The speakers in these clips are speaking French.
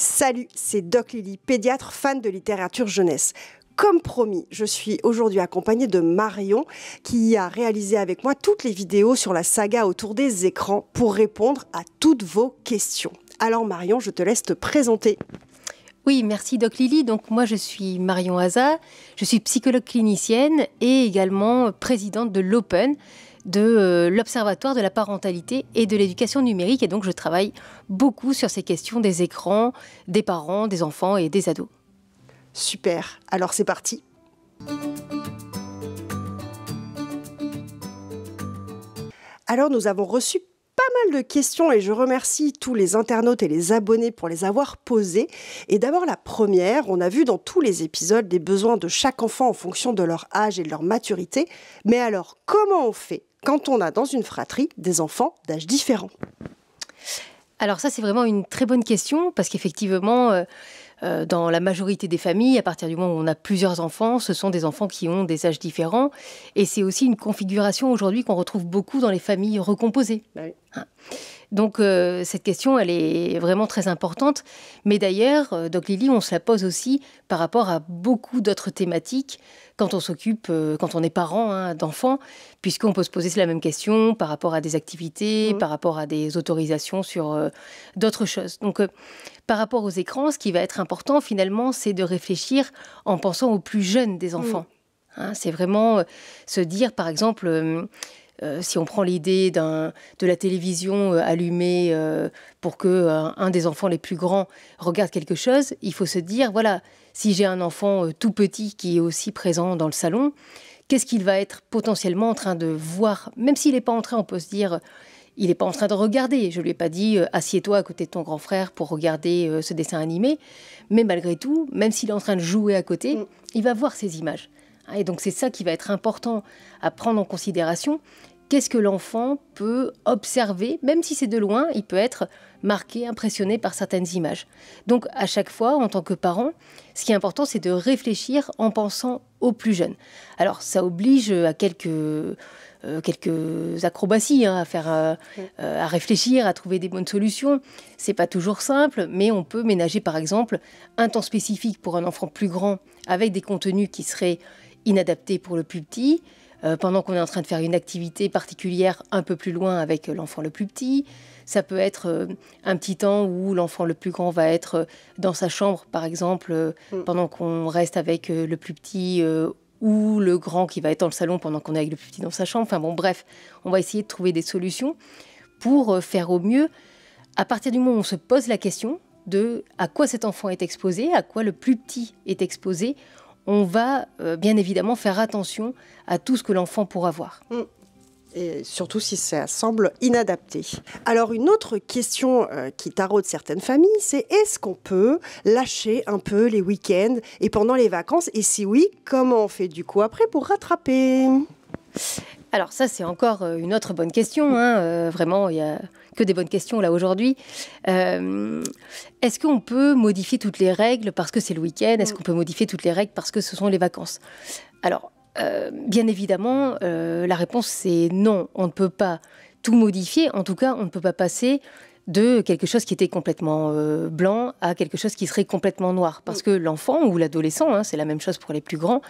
Salut, c'est Doc Lily, pédiatre fan de littérature jeunesse. Comme promis, je suis aujourd'hui accompagnée de Marion qui a réalisé avec moi toutes les vidéos sur la saga autour des écrans pour répondre à toutes vos questions. Alors Marion, je te laisse te présenter. Oui, merci Doc Lily. Donc moi je suis Marion Haza, je suis psychologue clinicienne et également présidente de l'Open, de l'Observatoire de la parentalité et de l'éducation numérique. Et donc je travaille beaucoup sur ces questions des écrans, des parents, des enfants et des ados. Super, alors c'est parti. Alors nous avons reçu pas mal de questions et je remercie tous les internautes et les abonnés pour les avoir posées. Et d'abord la première, on a vu dans tous les épisodes les besoins de chaque enfant en fonction de leur âge et de leur maturité. Mais alors, comment on fait quand on a dans une fratrie des enfants d'âge différents ? Alors ça, c'est vraiment une très bonne question parce qu'effectivement, dans la majorité des familles, à partir du moment où on a plusieurs enfants, ce sont des enfants qui ont des âges différents. Et c'est aussi une configuration aujourd'hui qu'on retrouve beaucoup dans les familles recomposées. Oui. Donc cette question, elle est vraiment très importante. Mais d'ailleurs, Doc Lily, on se la pose aussi par rapport à beaucoup d'autres thématiques quand on s'occupe, quand on est parent d'enfants, puisqu'on peut se poser la même question par rapport à des activités, par rapport à des autorisations sur d'autres choses. Donc par rapport aux écrans, ce qui va être important finalement, c'est de réfléchir en pensant aux plus jeunes des enfants. C'est vraiment se dire, par exemple... si on prend l'idée de la télévision allumée pour qu'un des enfants les plus grands regarde quelque chose, il faut se dire, voilà, si j'ai un enfant tout petit qui est aussi présent dans le salon, qu'est-ce qu'il va être potentiellement en train de voir? Même s'il n'est pas en train, on peut se dire, il n'est pas en train de regarder. Je ne lui ai pas dit, assieds-toi à côté de ton grand frère pour regarder ce dessin animé. Mais malgré tout, même s'il est en train de jouer à côté, il va voir ces images. Et donc c'est ça qui va être important à prendre en considération. Qu'est-ce que l'enfant peut observer, même si c'est de loin, il peut être marqué, impressionné par certaines images. Donc à chaque fois, en tant que parent, ce qui est important, c'est de réfléchir en pensant aux plus jeunes. Alors ça oblige à quelques acrobaties, à faire, à réfléchir, à trouver des bonnes solutions. C'est pas toujours simple, mais on peut ménager par exemple un temps spécifique pour un enfant plus grand avec des contenus qui seraient inadaptés pour le plus petit. Pendant qu'on est en train de faire une activité particulière un peu plus loin avec l'enfant le plus petit. Ça peut être un petit temps où l'enfant le plus grand va être dans sa chambre, par exemple, pendant qu'on reste avec le plus petit ou le grand qui va être dans le salon pendant qu'on est avec le plus petit dans sa chambre. Enfin bon, bref, on va essayer de trouver des solutions pour faire au mieux. À partir du moment où on se pose la question de à quoi cet enfant est exposé, à quoi le plus petit est exposé, on va bien évidemment faire attention à tout ce que l'enfant pourra voir. Et surtout si ça semble inadapté. Alors une autre question qui taraude certaines familles, c'est est-ce qu'on peut lâcher un peu les week-ends et pendant les vacances? Et si oui, comment on fait du coup après pour rattraper? Alors ça, c'est encore une autre bonne question. Vraiment, il n'y a que des bonnes questions là aujourd'hui. Est-ce qu'on peut modifier toutes les règles parce que c'est le week-end? Est-ce qu'on peut modifier toutes les règles parce que ce sont les vacances? Alors, bien évidemment, la réponse c'est non. On ne peut pas tout modifier. En tout cas, on ne peut pas passer de quelque chose qui était complètement blanc à quelque chose qui serait complètement noir. Parce que l'enfant ou l'adolescent, c'est la même chose pour les plus grands,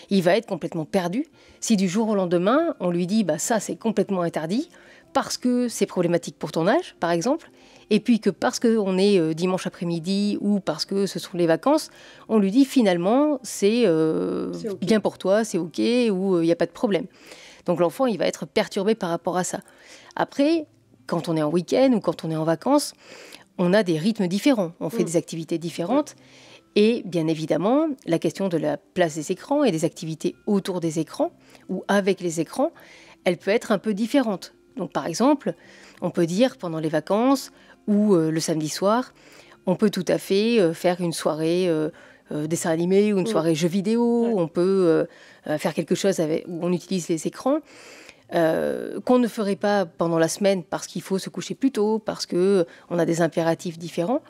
il va être complètement perdu. Si du jour au lendemain, on lui dit ça c'est complètement interdit, parce que c'est problématique pour ton âge, par exemple, et puis que parce qu'on est dimanche après-midi ou parce que ce sont les vacances, on lui dit finalement c'est okay. Bien pour toi, c'est ok, ou il n'y a pas de problème. Donc l'enfant, il va être perturbé par rapport à ça. Après, quand on est en week-end ou quand on est en vacances, on a des rythmes différents, on fait des activités différentes. Et bien évidemment, la question de la place des écrans et des activités autour des écrans ou avec les écrans, elle peut être un peu différente. Donc par exemple, on peut dire pendant les vacances ou le samedi soir, on peut tout à fait faire une soirée dessin animé ou une soirée jeux vidéo. On peut faire quelque chose où on utilise les écrans. Qu'on ne ferait pas pendant la semaine parce qu'il faut se coucher plus tôt, parce qu'on a des impératifs différents.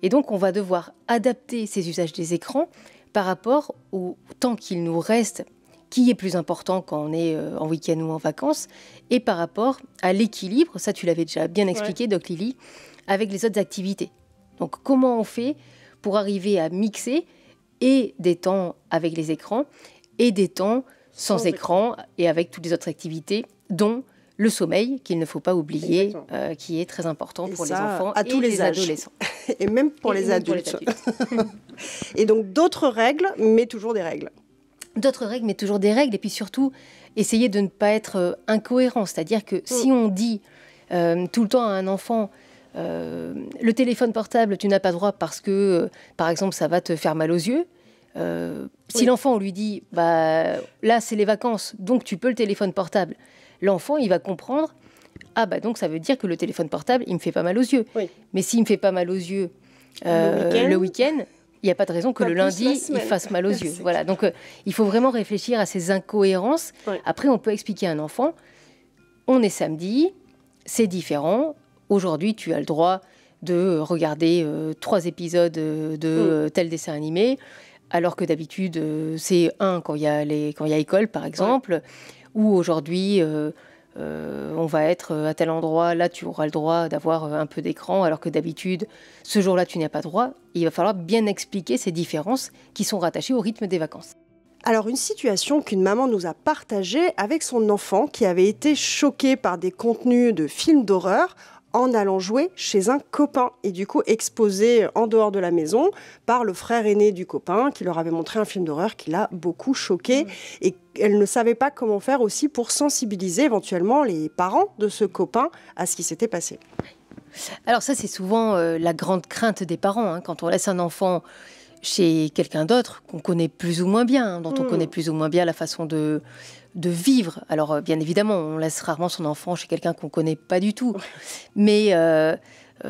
Et donc, on va devoir adapter ces usages des écrans par rapport au temps qu'il nous reste, qui est plus important quand on est en week-end ou en vacances, et par rapport à l'équilibre, ça tu l'avais déjà bien expliqué, Doc Lily, avec les autres activités. Donc comment on fait pour arriver à mixer et des temps avec les écrans et des temps sans écran et avec toutes les autres activités, dont le sommeil, qu'il ne faut pas oublier, qui est très important pour les enfants à tous les adolescents. Et même pour les adultes. Et donc d'autres règles, mais toujours des règles. D'autres règles, mais toujours des règles. Et puis surtout, essayer de ne pas être incohérent. C'est-à-dire que si on dit tout le temps à un enfant, le téléphone portable, tu n'as pas droit parce que, par exemple, ça va te faire mal aux yeux. Si l'enfant, on lui dit, bah, là, c'est les vacances, donc tu peux le téléphone portable. L'enfant, il va comprendre, ah bah donc ça veut dire que le téléphone portable, il me fait pas mal aux yeux. Mais s'il me fait pas mal aux yeux le week-end, il n'y a pas de raison que le lundi, il fasse mal aux yeux. Voilà, donc il faut vraiment réfléchir à ces incohérences. Après, on peut expliquer à un enfant, on est samedi, c'est différent. Aujourd'hui, tu as le droit de regarder 3 épisodes de tel dessin animé, alors que d'habitude, c'est quand il y a école, par exemple. Ou aujourd'hui, on va être à tel endroit, là tu auras le droit d'avoir un peu d'écran, alors que d'habitude, ce jour-là, tu n'as pas droit. Il va falloir bien expliquer ces différences qui sont rattachées au rythme des vacances. Alors, une situation qu'une maman nous a partagée avec son enfant qui avait été choqué par des contenus de films d'horreur en allant jouer chez un copain et du coup exposé en dehors de la maison par le frère aîné du copain qui leur avait montré un film d'horreur qui l'a beaucoup choqué. Et elle ne savait pas comment faire aussi pour sensibiliser éventuellement les parents de ce copain à ce qui s'était passé. Alors ça, c'est souvent la grande crainte des parents, hein, quand on laisse un enfant chez quelqu'un d'autre qu'on connaît plus ou moins bien, hein, dont on connaît plus ou moins bien la façon de vivre. Alors, bien évidemment, on laisse rarement son enfant chez quelqu'un qu'on ne connaît pas du tout. Mais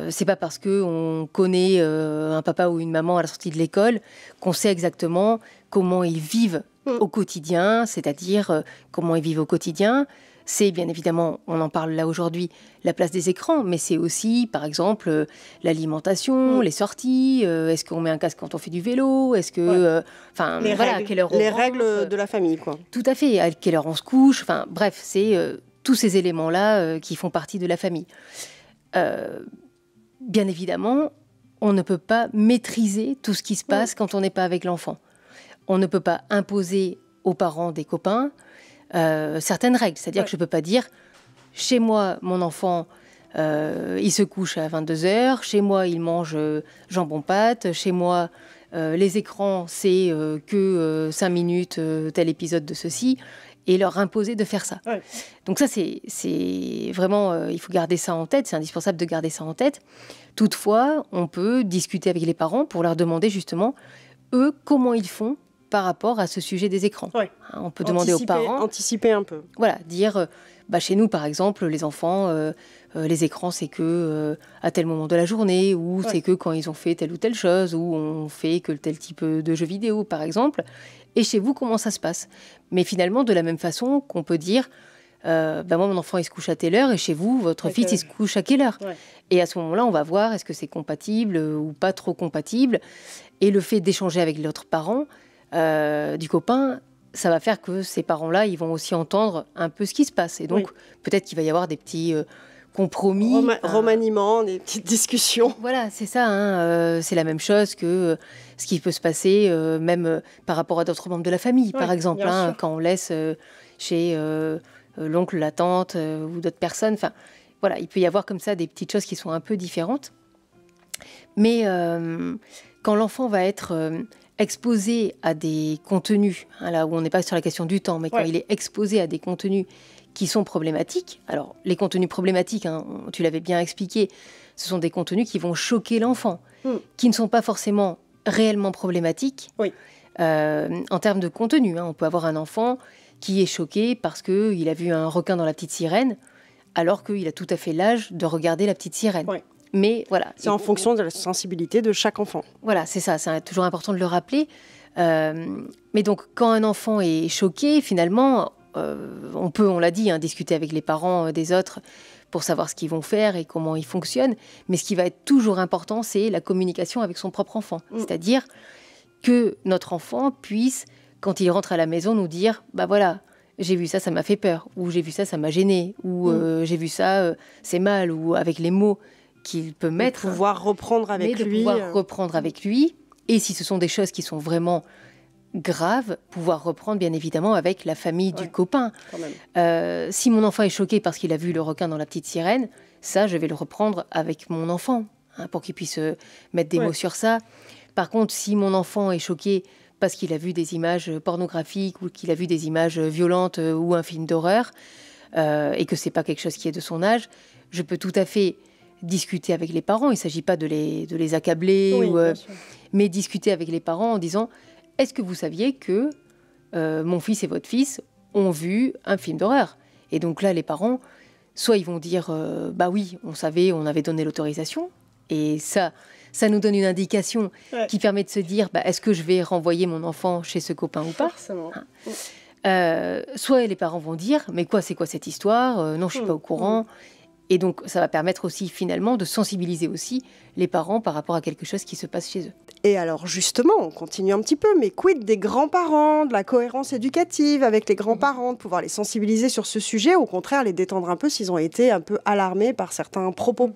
c'est pas parce qu'on connaît un papa ou une maman à la sortie de l'école qu'on sait exactement comment ils vivent au quotidien, c'est-à-dire comment ils vivent au quotidien. C'est bien évidemment, on en parle là aujourd'hui, la place des écrans, mais c'est aussi, par exemple, l'alimentation, les sorties, est-ce qu'on met un casque quand on fait du vélo, est-ce que... à quelle heure on les règles de la famille, quoi. Tout à fait, à quelle heure on se couche, enfin bref, c'est tous ces éléments-là qui font partie de la famille. Bien évidemment, on ne peut pas maîtriser tout ce qui se passe quand on n'est pas avec l'enfant. On ne peut pas imposer aux parents des copains certaines règles. C'est-à-dire que je ne peux pas dire, chez moi, mon enfant, il se couche à 22h, chez moi, il mange jambon-pâte, chez moi, les écrans, c'est que 5 minutes, tel épisode de ceci, et leur imposer de faire ça. Donc ça, c'est vraiment, il faut garder ça en tête, c'est indispensable de garder ça en tête. Toutefois, on peut discuter avec les parents pour leur demander justement, eux, comment ils font par rapport à ce sujet des écrans. On peut demander aux parents... Anticiper un peu. Voilà, dire, chez nous, par exemple, les enfants, les écrans, c'est que à tel moment de la journée, ou c'est que quand ils ont fait telle ou telle chose, ou on fait que tel type de jeu vidéo, par exemple. Et chez vous, comment ça se passe? Mais finalement, de la même façon qu'on peut dire, moi, mon enfant, il se couche à telle heure, et chez vous, votre fils, il se couche à quelle heure? Et à ce moment-là, on va voir, est-ce que c'est compatible ou pas trop compatible? Et le fait d'échanger avec l'autre parent, du copain, ça va faire que ces parents-là, ils vont aussi entendre un peu ce qui se passe. Et donc, peut-être qu'il va y avoir des petits compromis. Remaniements, des petites discussions. Voilà, c'est ça. C'est la même chose que ce qui peut se passer même par rapport à d'autres membres de la famille, par exemple. Quand on laisse chez l'oncle, la tante ou d'autres personnes. Enfin, voilà, il peut y avoir comme ça des petites choses qui sont un peu différentes. Mais quand l'enfant va être... exposé à des contenus, là où on n'est pas sur la question du temps, mais quand il est exposé à des contenus qui sont problématiques, alors les contenus problématiques, tu l'avais bien expliqué, ce sont des contenus qui vont choquer l'enfant, qui ne sont pas forcément réellement problématiques en termes de contenu. On peut avoir un enfant qui est choqué parce qu'il a vu un requin dans La Petite Sirène, alors qu'il a tout à fait l'âge de regarder La Petite Sirène. Mais voilà. C'est en fonction de la sensibilité de chaque enfant. Voilà, c'est ça. C'est toujours important de le rappeler. Mais donc, quand un enfant est choqué, finalement, on l'a dit, discuter avec les parents des autres pour savoir ce qu'ils vont faire et comment ils fonctionnent. Mais ce qui va être toujours important, c'est la communication avec son propre enfant. C'est-à-dire que notre enfant puisse, quand il rentre à la maison, nous dire « voilà, j'ai vu ça, ça m'a fait peur » ou « j'ai vu ça, ça m'a gêné » ou « j'ai vu ça, c'est mal » ou avec les mots qu'il peut mettre. Pouvoir reprendre avec lui. Pouvoir reprendre avec lui. Et si ce sont des choses qui sont vraiment graves, pouvoir reprendre bien évidemment avec la famille du copain. Si mon enfant est choqué parce qu'il a vu le requin dans La Petite Sirène, ça, je vais le reprendre avec mon enfant, pour qu'il puisse mettre des mots sur ça. Par contre, si mon enfant est choqué parce qu'il a vu des images pornographiques ou qu'il a vu des images violentes ou un film d'horreur, et que c'est pas quelque chose qui est de son âge, je peux tout à fait discuter avec les parents. Il ne s'agit pas de les accabler, mais discuter avec les parents en disant « Est-ce que vous saviez que mon fils et votre fils ont vu un film d'horreur ?» Et donc là, les parents, soit ils vont dire « Bah oui, on savait, on avait donné l'autorisation. » Et ça nous donne une indication qui permet de se dire « Est-ce que je vais renvoyer mon enfant chez ce copain ou pas ?» Forcément. Soit les parents vont dire « Mais c'est quoi cette histoire ? Non, je ne suis pas au courant. » Et donc, ça va permettre aussi, finalement, de sensibiliser aussi les parents par rapport à quelque chose qui se passe chez eux. Et alors, justement, on continue un petit peu, mais quid des grands-parents, de la cohérence éducative avec les grands-parents, de pouvoir les sensibiliser sur ce sujet, au contraire, les détendre un peu s'ils ont été un peu alarmés par certains propos?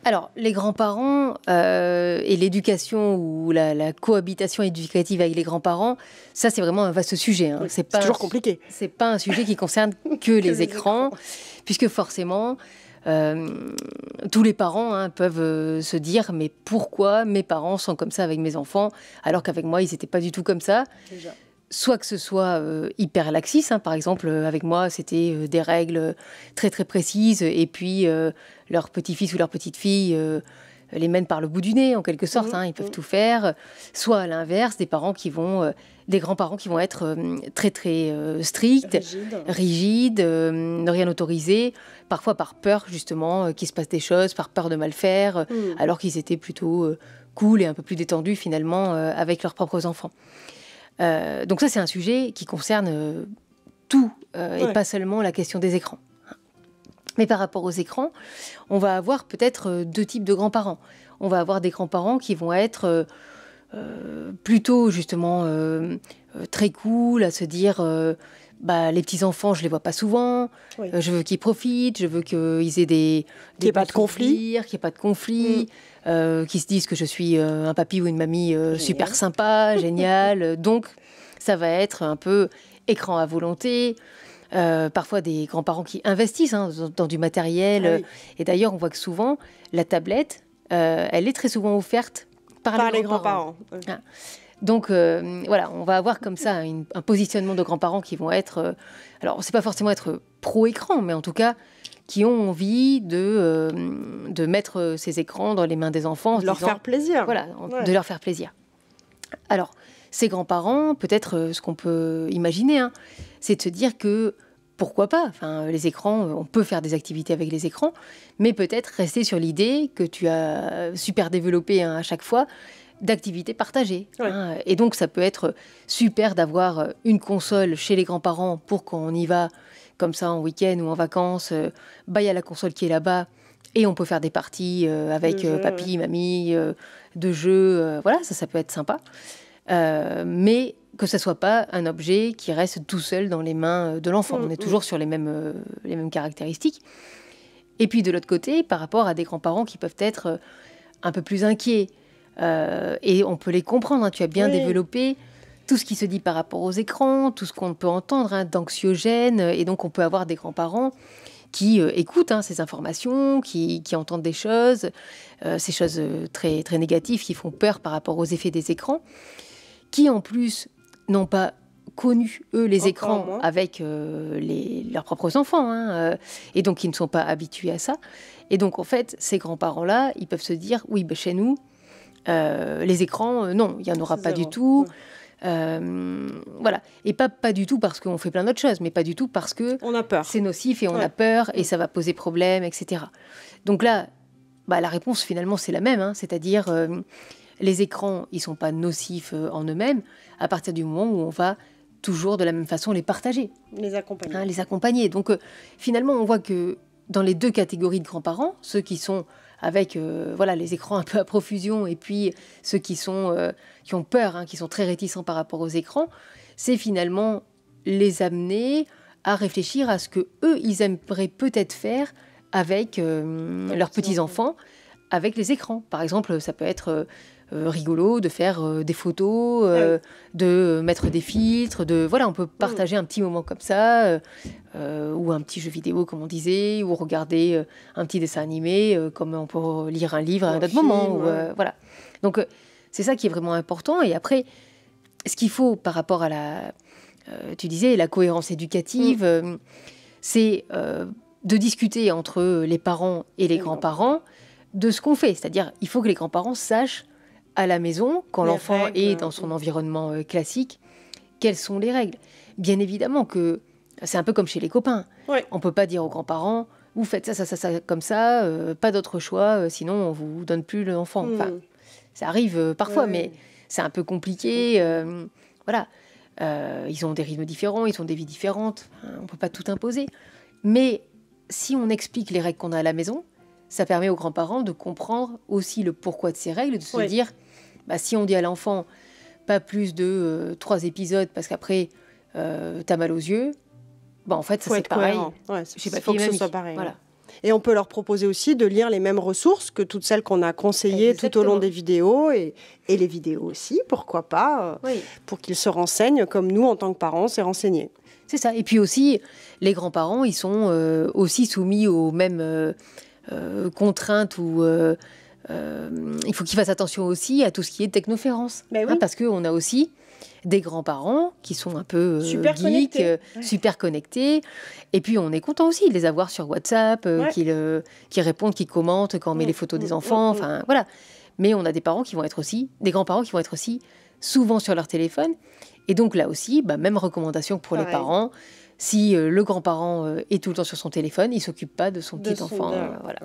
Alors, les grands-parents et l'éducation ou la cohabitation éducative avec les grands-parents, ça, c'est vraiment un vaste sujet. Hein. Oui, c'est toujours compliqué. C'est pas un sujet qui concerne que les écrans, puisque forcément, tous les parents peuvent se dire « Mais pourquoi mes parents sont comme ça avec mes enfants, alors qu'avec moi, ils n'étaient pas du tout comme ça ?» Déjà. Soit que ce soit hyper laxiste, par exemple, avec moi, c'était des règles très très précises, et puis leur petit-fils ou leur petite-fille les mènent par le bout du nez, en quelque sorte, ils peuvent tout faire. Soit à l'inverse, des grands-parents qui vont être très très stricts, rigides, ne rien autoriser, parfois par peur justement qu'il se passe des choses, par peur de mal faire, alors qu'ils étaient plutôt cool et un peu plus détendus finalement avec leurs propres enfants. Donc ça, c'est un sujet qui concerne tout, et pas seulement la question des écrans. Mais par rapport aux écrans, on va avoir peut-être deux types de grands-parents. On va avoir des grands-parents qui vont être plutôt justement très cool, à se dire les petits-enfants, je les vois pas souvent, je veux qu'ils profitent, je veux qu'ils aient des qu'il n'y ait pas de conflit, qu'ils se disent que je suis un papy ou une mamie super sympa, génial. Donc, ça va être un peu écran à volonté. Parfois, des grands-parents qui investissent dans du matériel. Et d'ailleurs, on voit que souvent, la tablette, elle est très souvent offerte par les grands-parents. Donc, voilà, on va avoir comme ça un positionnement de grands-parents qui vont être... alors, c'est pas forcément être pro-écran, mais en tout cas... qui ont envie de mettre ces écrans dans les mains des enfants. De leur faire plaisir. Voilà, de leur faire plaisir. Alors, ces grands-parents, peut-être ce qu'on peut imaginer, c'est de se dire que, pourquoi pas, les écrans, on peut faire des activités avec les écrans, mais peut-être rester sur l'idée que tu as super développée à chaque fois, d'activités partagées. Et donc, ça peut être super d'avoir une console chez les grands-parents pour qu'on y va comme ça en week-end ou en vacances, il y a la console qui est là-bas et on peut faire des parties avec papy, mamie, de jeux. Voilà, ça peut être sympa. Mais que ça ne soit pas un objet qui reste tout seul dans les mains de l'enfant. On est toujours sur les mêmes caractéristiques. Et puis de l'autre côté, par rapport à des grands-parents qui peuvent être un peu plus inquiets, et on peut les comprendre, tu as bien développé tout ce qui se dit par rapport aux écrans, tout ce qu'on peut entendre d'anxiogène, et donc on peut avoir des grands-parents qui écoutent ces informations, qui entendent des choses, ces choses très, très négatives qui font peur par rapport aux effets des écrans, qui en plus n'ont pas connu, eux, les écrans avec leurs propres enfants, et donc ils ne sont pas habitués à ça. Et donc en fait, ces grands-parents-là, ils peuvent se dire, oui, chez nous, les écrans, non, il n'y en aura pas du tout. Voilà, et pas du tout parce qu'on fait plein d'autres choses, mais pas du tout parce que on a peur. C'est nocif et on a peur et ça va poser problème, etc. Donc là, la réponse finalement c'est la même, c'est-à-dire les écrans, ils sont pas nocifs en eux-mêmes à partir du moment où on va toujours de la même façon les partager, les accompagner. Donc finalement, on voit que dans les deux catégories de grands-parents, ceux qui sont avec les écrans un peu à profusion, et puis ceux qui ont peur, qui sont très réticents par rapport aux écrans, c'est finalement les amener à réfléchir à ce que eux ils aimeraient peut-être faire avec leurs petits-enfants, avec les écrans. Par exemple, ça peut être rigolo de faire des photos, de mettre des filtres, voilà, on peut partager un petit moment comme ça, ou un petit jeu vidéo, comme on disait, ou regarder un petit dessin animé, comme on peut lire un livre à un autre moment. Voilà. Donc, c'est ça qui est vraiment important. Et après, ce qu'il faut par rapport à tu disais, la cohérence éducative, c'est de discuter entre les parents et les grands-parents de ce qu'on fait. C'est-à-dire, il faut que les grands-parents sachent à la maison, quand l'enfant est dans son environnement classique, quelles sont les règles. Bien évidemment que c'est un peu comme chez les copains. On ne peut pas dire aux grands-parents, vous faites ça, comme ça, pas d'autre choix, sinon on ne vous donne plus l'enfant. Enfin, ça arrive parfois, mais c'est un peu compliqué. Voilà. Ils ont des rythmes différents, ils ont des vies différentes. On ne peut pas tout imposer. Mais si on explique les règles qu'on a à la maison, ça permet aux grands-parents de comprendre aussi le pourquoi de ces règles, de se dire, si on dit à l'enfant pas plus de 3 épisodes parce qu'après t'as mal aux yeux, en fait ça c'est pareil. Il faut que ce soit pareil. Voilà. Et on peut leur proposer aussi de lire les mêmes ressources que toutes celles qu'on a conseillées tout au long des vidéos et les vidéos aussi, pourquoi pas, pour qu'ils se renseignent comme nous en tant que parents s'est renseignés. C'est ça. Et puis aussi, les grands-parents, ils sont aussi soumis aux mêmes contraintes ou il faut qu'ils fassent attention aussi à tout ce qui est technoférence. Parce qu'on a aussi des grands-parents qui sont un peu geeks, super connectés. Et puis, on est content aussi de les avoir sur WhatsApp, qui répondent, qui commentent quand on met les photos des enfants. Enfin, voilà. Mais on a des grands-parents qui vont être aussi souvent sur leur téléphone. Et donc, là aussi, même recommandation pour les parents. Si le grand-parent est tout le temps sur son téléphone, il ne s'occupe pas de son petit enfant. Voilà.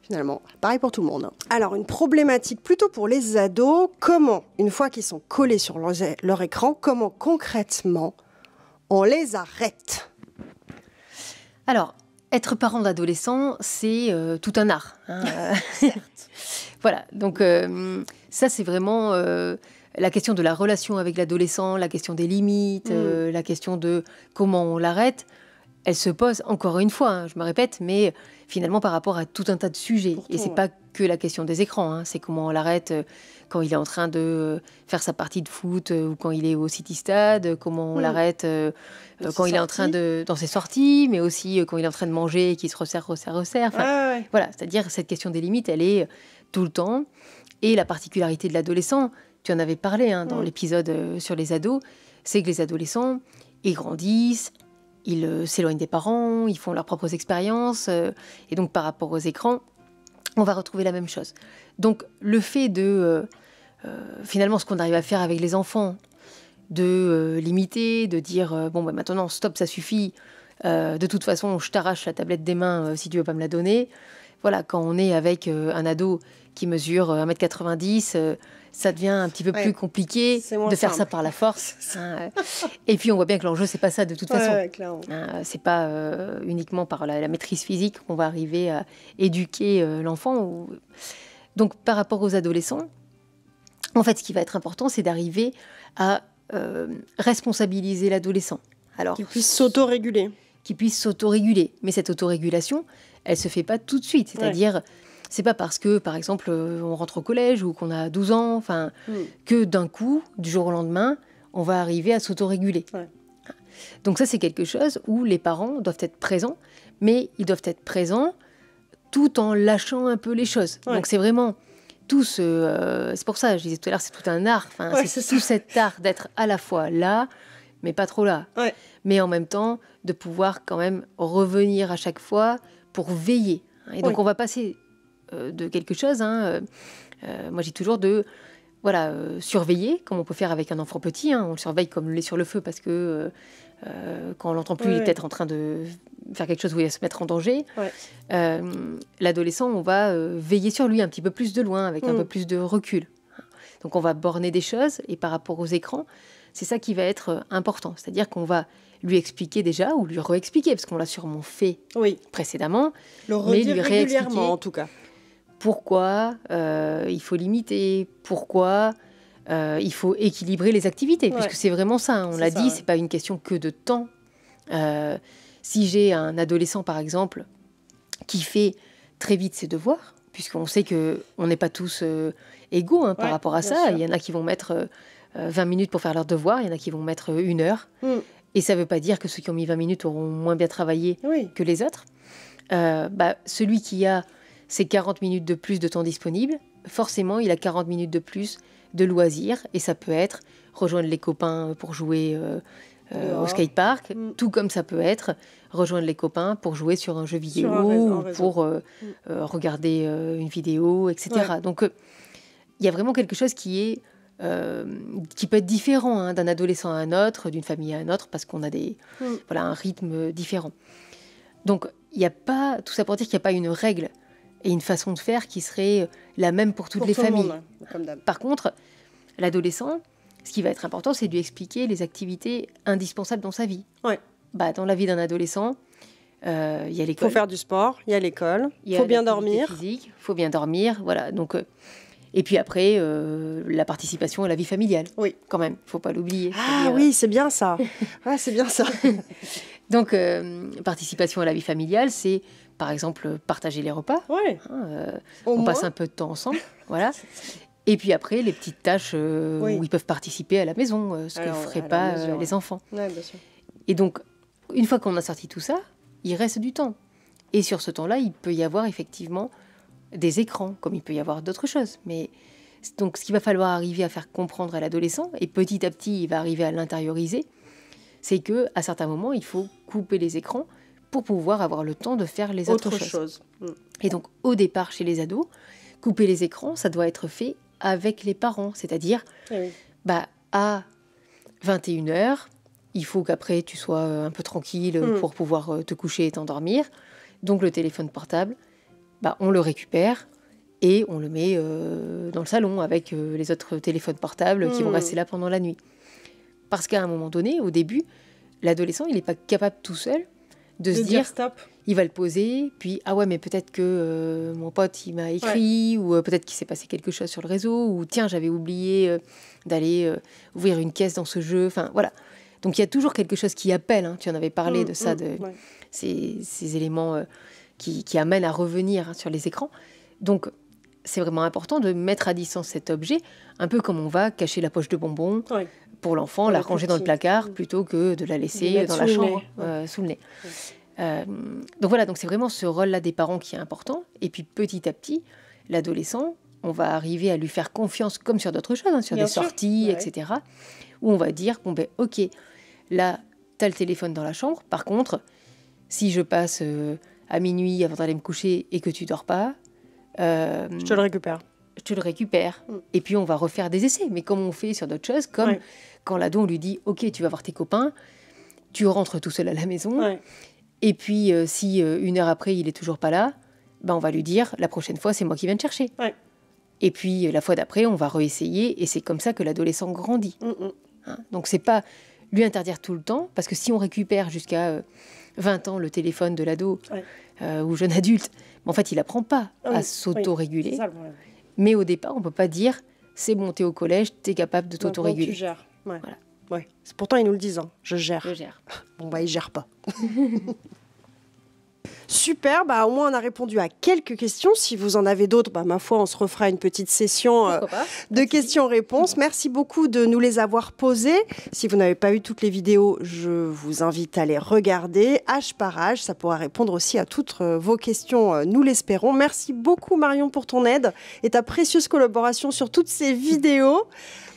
Finalement, pareil pour tout le monde. Alors, une problématique plutôt pour les ados. Comment, une fois qu'ils sont collés sur leur écran, comment concrètement on les arrête ? Alors, être parent d'adolescent, c'est tout un art. Certes. Voilà, donc ça, c'est vraiment... la question de la relation avec l'adolescent, la question des limites, la question de comment on l'arrête, elle se pose encore une fois, je me répète, mais finalement par rapport à tout un tas de sujets. Et c'est pas que la question des écrans, c'est comment on l'arrête quand il est en train de faire sa partie de foot ou quand il est au City Stade, comment on l'arrête quand il est en train dans ses sorties, mais aussi quand il est en train de manger et qu'il se resserre. Enfin, voilà, c'est-à-dire cette question des limites, elle est tout le temps. Et la particularité de l'adolescent, tu en avais parlé dans l'épisode sur les ados, c'est que les adolescents, ils grandissent, ils s'éloignent des parents, ils font leurs propres expériences. Et donc, par rapport aux écrans, on va retrouver la même chose. Donc, le fait de, finalement, ce qu'on arrive à faire avec les enfants, de limiter, de dire, maintenant, stop, ça suffit. De toute façon, je t'arrache la tablette des mains si tu veux pas me la donner. Voilà, quand on est avec un ado qui mesure 1m90, ça devient un petit peu plus compliqué de faire ça par la force. Et puis, on voit bien que l'enjeu, c'est pas ça de toute façon. C'est pas uniquement par la maîtrise physique qu'on va arriver à éduquer l'enfant. Donc, par rapport aux adolescents, en fait, ce qui va être important, c'est d'arriver à responsabiliser l'adolescent. Alors, qu'il puisse s'autoréguler. Mais cette autorégulation, elle se fait pas tout de suite. C'est-à-dire... C'est pas parce que, par exemple, on rentre au collège ou qu'on a 12 ans, que d'un coup, du jour au lendemain, on va arriver à s'autoréguler. Donc ça, c'est quelque chose où les parents doivent être présents, mais ils doivent être présents tout en lâchant un peu les choses. Donc c'est vraiment tout c'est pour ça, je disais tout à l'heure, c'est tout un art. C'est tout cet art d'être à la fois là, mais pas trop là. Mais en même temps, de pouvoir quand même revenir à chaque fois pour veiller. Et donc on va passer... de quelque chose. Moi, j'ai toujours surveiller, comme on peut faire avec un enfant petit. On le surveille comme le lait sur le feu parce que quand on l'entend plus, il est peut-être en train de faire quelque chose où il va se mettre en danger. L'adolescent, on va veiller sur lui un petit peu plus de loin, avec un peu plus de recul. Donc, on va borner des choses. Et par rapport aux écrans, c'est ça qui va être important. C'est-à-dire qu'on va lui expliquer déjà, ou lui réexpliquer, parce qu'on l'a sûrement fait précédemment. Le redire régulièrement, en tout cas. Pourquoi il faut limiter, pourquoi il faut équilibrer les activités, puisque c'est vraiment ça, on l'a dit, c'est pas une question que de temps. Si j'ai un adolescent, par exemple, qui fait très vite ses devoirs, puisqu'on sait qu'on n'est pas tous égaux par rapport à ça. Il y en a qui vont mettre 20 minutes pour faire leurs devoirs, il y en a qui vont mettre 1 heure. Et ça ne veut pas dire que ceux qui ont mis 20 minutes auront moins bien travaillé que les autres. Celui qui a ses 40 minutes de plus de temps disponible, forcément, il a 40 minutes de plus de loisirs. Et ça peut être rejoindre les copains pour jouer au skatepark, tout comme ça peut être rejoindre les copains pour jouer sur un jeu vidéo ou pour regarder une vidéo, etc. Donc, il y a vraiment quelque chose qui peut être différent d'un adolescent à un autre, d'une famille à un autre, parce qu'on a un rythme différent. Donc, il n'y a pas, tout ça pour dire qu'il n'y a pas une règle et une façon de faire qui serait la même pour toutes les familles. Par contre, l'adolescent, ce qui va être important, c'est de lui expliquer les activités indispensables dans sa vie. Dans la vie d'un adolescent, il y a l'école. Il faut faire du sport, il y a l'école, il faut bien dormir. Il faut bien dormir, voilà. Donc, et puis après, la participation à la vie familiale. Quand même, il ne faut pas l'oublier. Oui, c'est bien ça. C'est bien ça. Donc, participation à la vie familiale, c'est par exemple partager les repas. On passe un peu de temps ensemble. Voilà. Et puis après, les petites tâches où ils peuvent participer à la maison, ce que ne feraient pas les enfants. Bien sûr. Et donc, une fois qu'on a sorti tout ça, il reste du temps. Et sur ce temps-là, il peut y avoir effectivement des écrans, comme il peut y avoir d'autres choses. Mais donc, ce qu'il va falloir arriver à faire comprendre à l'adolescent, et petit à petit, il va arriver à l'intérioriser, c'est qu'à certains moments, il faut couper les écrans pour pouvoir avoir le temps de faire les autres choses. Et donc, au départ, chez les ados, couper les écrans, ça doit être fait avec les parents. C'est-à-dire, à 21h, il faut qu'après, tu sois un peu tranquille pour pouvoir te coucher et t'endormir. Donc, le téléphone portable, on le récupère et on le met dans le salon avec les autres téléphones portables qui vont rester là pendant la nuit. Parce qu'à un moment donné, au début, l'adolescent, il n'est pas capable tout seul de se dire stop. Il va le poser, puis mais peut-être que mon pote il m'a écrit, ou peut-être qu'il s'est passé quelque chose sur le réseau, ou tiens, j'avais oublié d'aller ouvrir une caisse dans ce jeu. Enfin voilà. Donc il y a toujours quelque chose qui appelle. Tu en avais parlé de ça, ces éléments qui amènent à revenir sur les écrans. Donc c'est vraiment important de mettre à distance cet objet, un peu comme on va cacher la poche de bonbons pour l'enfant, la ranger dans le placard, plutôt que de la laisser dans la chambre, sous le nez. Donc voilà, donc c'est vraiment ce rôle-là des parents qui est important. Et puis petit à petit, l'adolescent, on va arriver à lui faire confiance comme sur d'autres choses, sur des sorties, etc. Où on va dire, ok, là, t'as le téléphone dans la chambre. Par contre, si je passe à minuit avant d'aller me coucher et que tu dors pas... je te le récupère. Je te le récupère. Et puis, on va refaire des essais. Mais comme on fait sur d'autres choses, comme quand l'ado, on lui dit, ok, tu vas voir tes copains, tu rentres tout seul à la maison... Et puis, si 1 heure après, il n'est toujours pas là, on va lui dire, la prochaine fois, c'est moi qui viens te chercher. Et puis, la fois d'après, on va réessayer. Et c'est comme ça que l'adolescent grandit. Donc, c'est pas lui interdire tout le temps, parce que si on récupère jusqu'à 20 ans le téléphone de l'ado ou jeune adulte, en fait, il n'apprend pas à s'auto-réguler. Mais au départ, on ne peut pas dire, c'est bon, t'es au collège, t'es capable de t'auto-réguler. Tu gères. Voilà. Pourtant, ils nous le disent, je gère. Je gère. Ils ne gèrent pas. Super, au moins on a répondu à quelques questions. Si vous en avez d'autres, ma foi, on se refera une petite session de questions-réponses. Merci beaucoup de nous les avoir posées. Si vous n'avez pas eu toutes les vidéos, je vous invite à les regarder âge par âge. Ça pourra répondre aussi à toutes vos questions, nous l'espérons. Merci beaucoup Marion pour ton aide et ta précieuse collaboration sur toutes ces vidéos.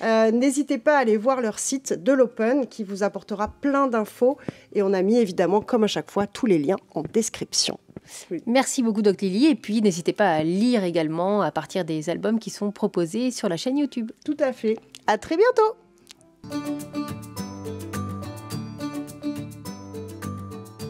N'hésitez pas à aller voir leur site de l'Open qui vous apportera plein d'infos. Et on a mis évidemment, comme à chaque fois, tous les liens en description. Merci beaucoup Doc Lily. Et puis n'hésitez pas à lire également à partir des albums qui sont proposés sur la chaîne YouTube. Tout à fait. À très bientôt.